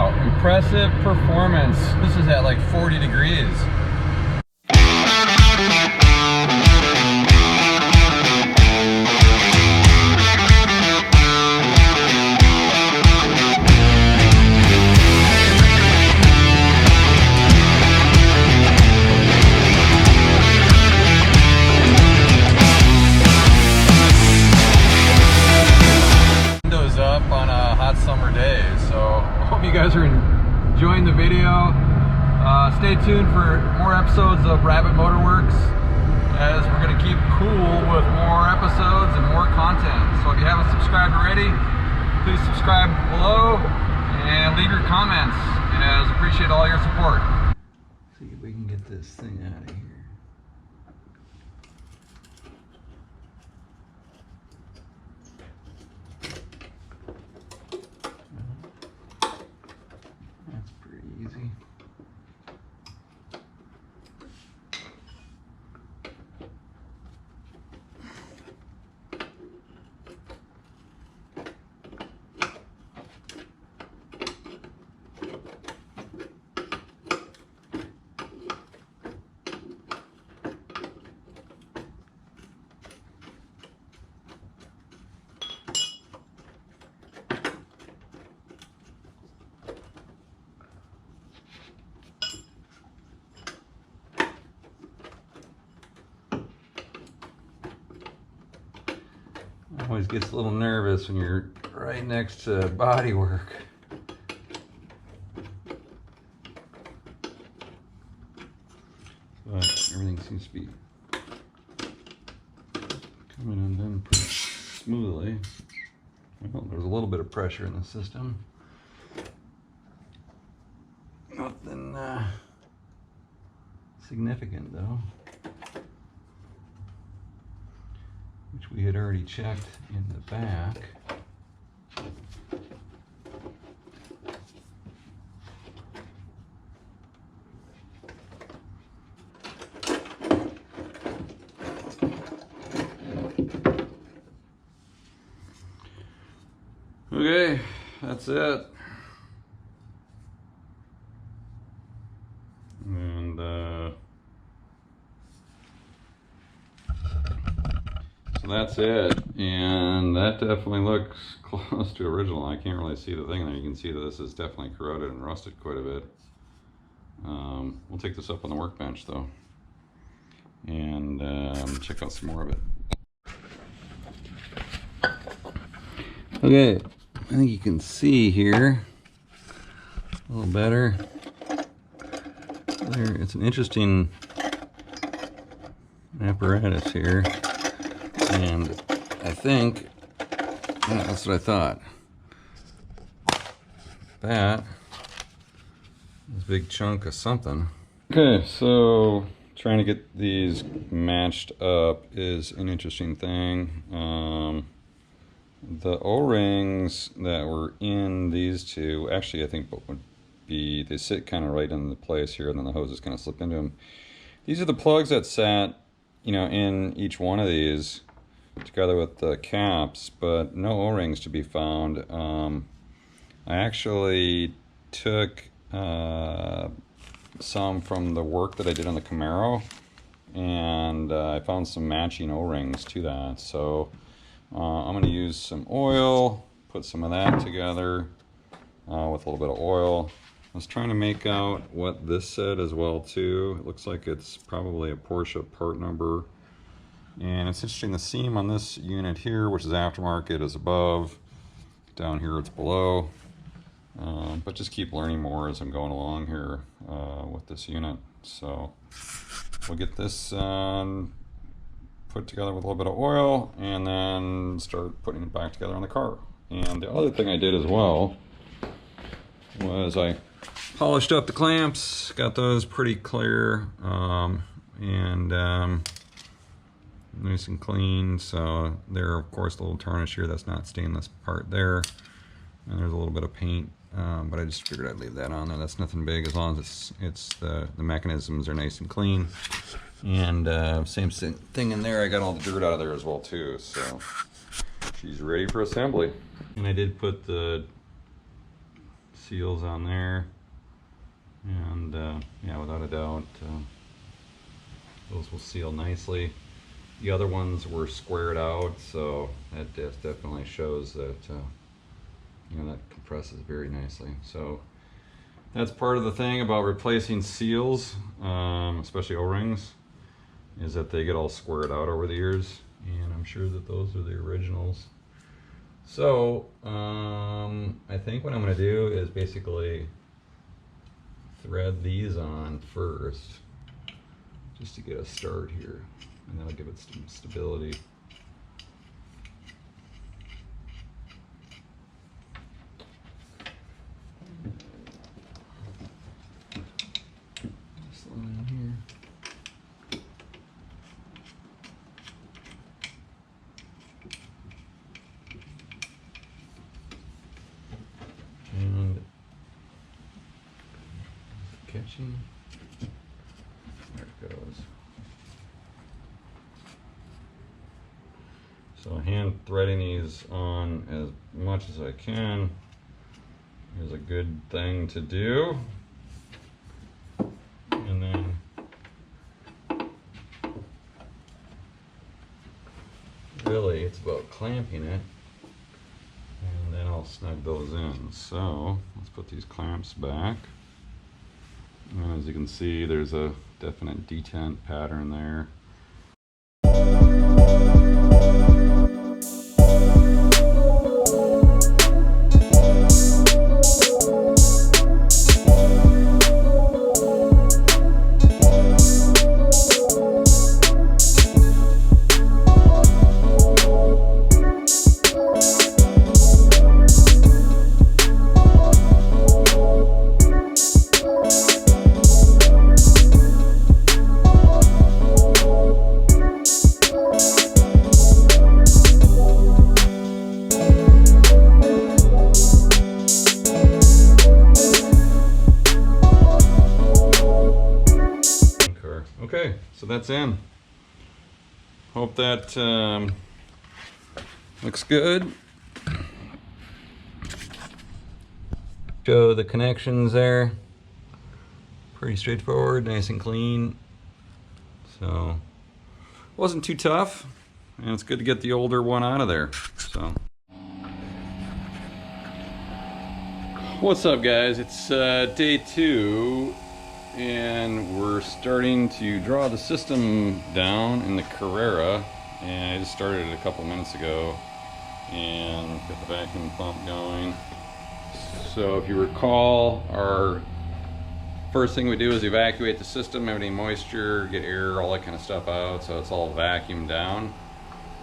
Wow, impressive performance. This is at like 40 degrees. You guys are enjoying the video. Stay tuned for more episodes of Rabbit Motorworks, as we're going to keep cool with more episodes and more content. So if you haven't subscribed already, please subscribe below and leave your comments, as appreciate all your support. See if we can get this thing out of here. Always gets a little nervous when you're right next to body work. But everything seems to be coming undone pretty smoothly. Well, there's a little bit of pressure in the system. Nothing significant though, which we had already checked in the back. Okay, that's it. And so that's it, and that definitely looks close to original. I can't really see the thing there. You can see that this is definitely corroded and rusted quite a bit. We'll take this up on the workbench though, and check out some more of it. Okay, I think you can see here a little better. There, it's an interesting apparatus here, and I think, yeah, that's what I thought. That is a big chunk of something. Okay, so trying to get these matched up is an interesting thing. The O-rings that were in these two, actually I think what would be, they sit kind of right in the place here, and then the hoses kind of slip into them. These are the plugs that sat, you know, in each one of these together with the caps, but no O-rings to be found. I actually took some from the work that I did on the Camaro, and I found some matching O-rings to that. So I'm going to use some oil, put some of that together with a little bit of oil. I was trying to make out what this said as well too. It looks like it's probably a Porsche part number. And it's interesting, the seam on this unit here, which is aftermarket, is above. Down here it's below. But just keep learning more as I'm going along here with this unit. So we'll get this put together with a little bit of oil, and then start putting it back together on the car. And the other thing I did as well was I polished up the clamps, got those pretty clear and nice and clean. So there, of course, a little tarnish here, that's not stainless part there, and there's a little bit of paint, but I just figured I'd leave that on there. That's nothing big, as long as it's the mechanisms are nice and clean. And same thing in there, I got all the dirt out of there as well too, so she's ready for assembly. And I did put the seals on there, and yeah, without a doubt those will seal nicely. The other ones were squared out, so that definitely shows that you know, that compresses very nicely. So that's part of the thing about replacing seals, especially O-rings, is that they get all squared out over the years, and I'm sure that those are the originals. So I think what I'm going to do is basically thread these on first, just to get a start here, and that'll give it some stability. This line here. And catching. There it goes. So hand threading these on as much as I can is a good thing to do. And then really it's about clamping it, and then I'll snug those in. So let's put these clamps back. And as you can see, there's a definite detent pattern there. Okay, so that's in. Hope that looks good. Show the connections there. Pretty straightforward, nice and clean. So, wasn't too tough, and it's good to get the older one out of there. So, what's up, guys? It's day 2. And we're starting to draw the system down in the Carrera, and I just started it a couple minutes ago and got the vacuum pump going. So if you recall, our first thing we do is evacuate the system, have any moisture, get air, all that kind of stuff out, so it's all vacuumed down.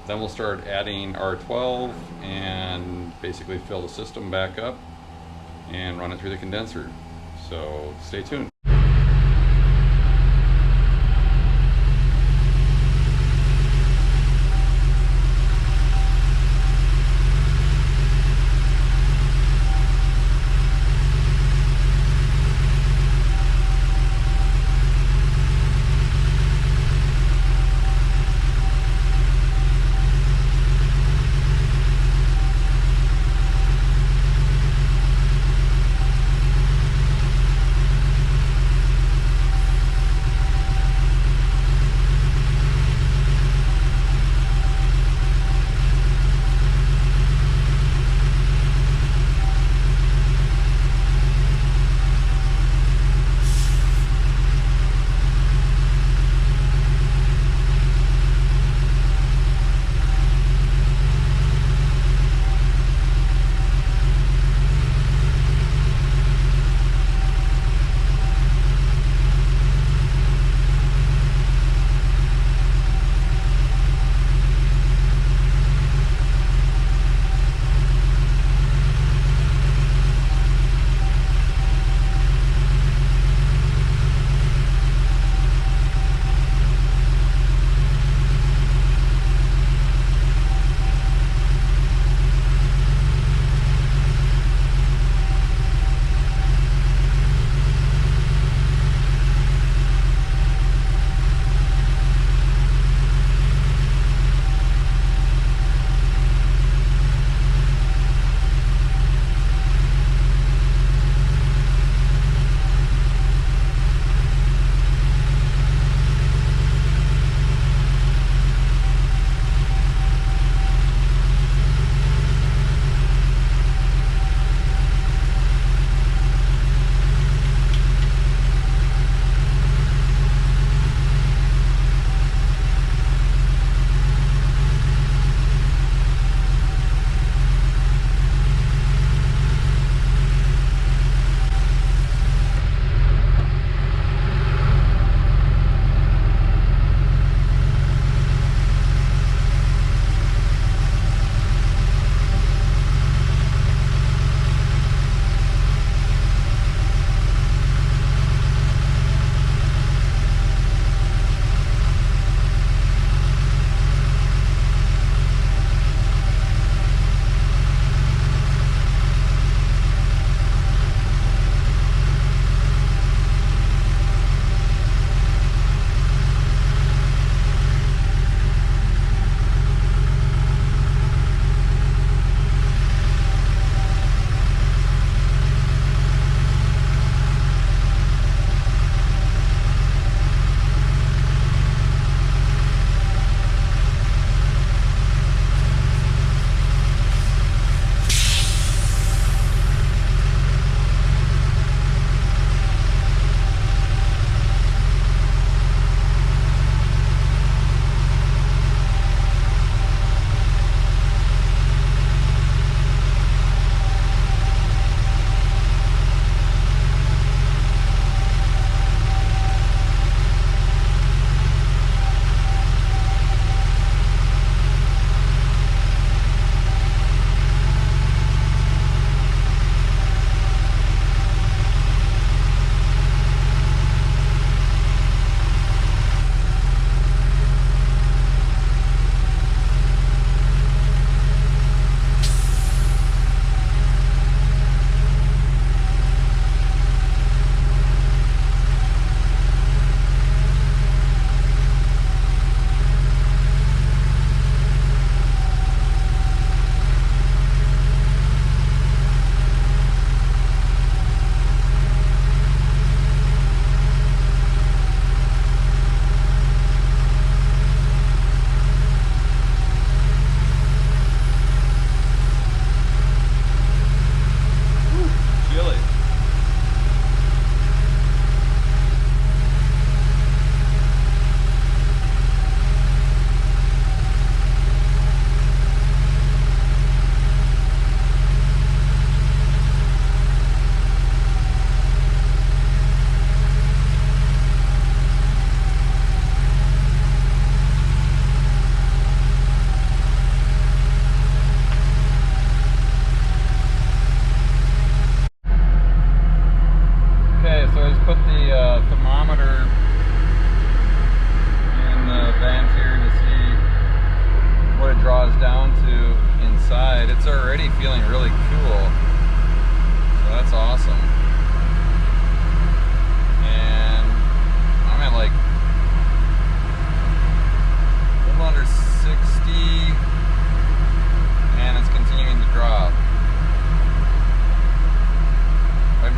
Then we'll start adding R12 and basically fill the system back up and run it through the condenser. So stay tuned.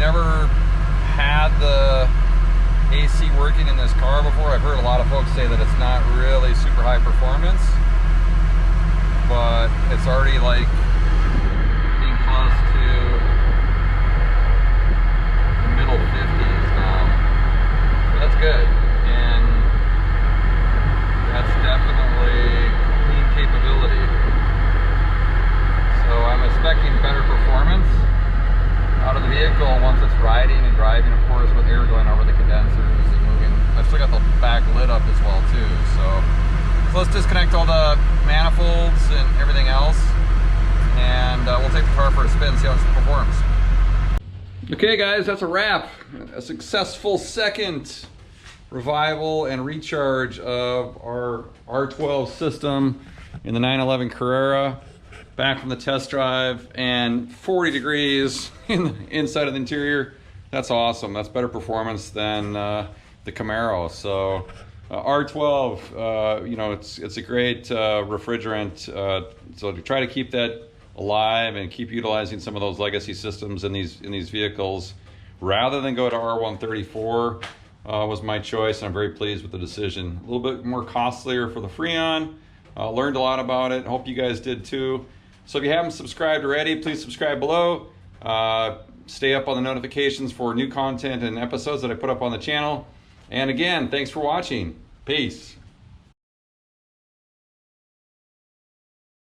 never had the AC working in this car before. I've heard a lot of folks say that it's not really super high performance, but it's already like being close to the middle 50s now. So that's good. And that's definitely clean capability. So I'm expecting better performance out of the vehicle once it's riding and driving, of course, with air going over the condensers and moving. I've still got the back lid up as well too. So let's disconnect all the manifolds and everything else, and we'll take the car for a spin, see how it performs. Okay guys, that's a wrap. A successful second revival and recharge of our R12 system in the 911 Carrera. Back from the test drive, and 40 degrees in the inside of the interior. That's awesome. That's better performance than the Camaro. So R12, you know, it's a great refrigerant. So to try to keep that alive and keep utilizing some of those legacy systems in these vehicles, rather than go to R134, was my choice. And I'm very pleased with the decision. A little bit more costlier for the freon. Learned a lot about it. Hope you guys did too. So if you haven't subscribed already, please subscribe below. Stay up on the notifications for new content and episodes that I put up on the channel. And again, thanks for watching. Peace.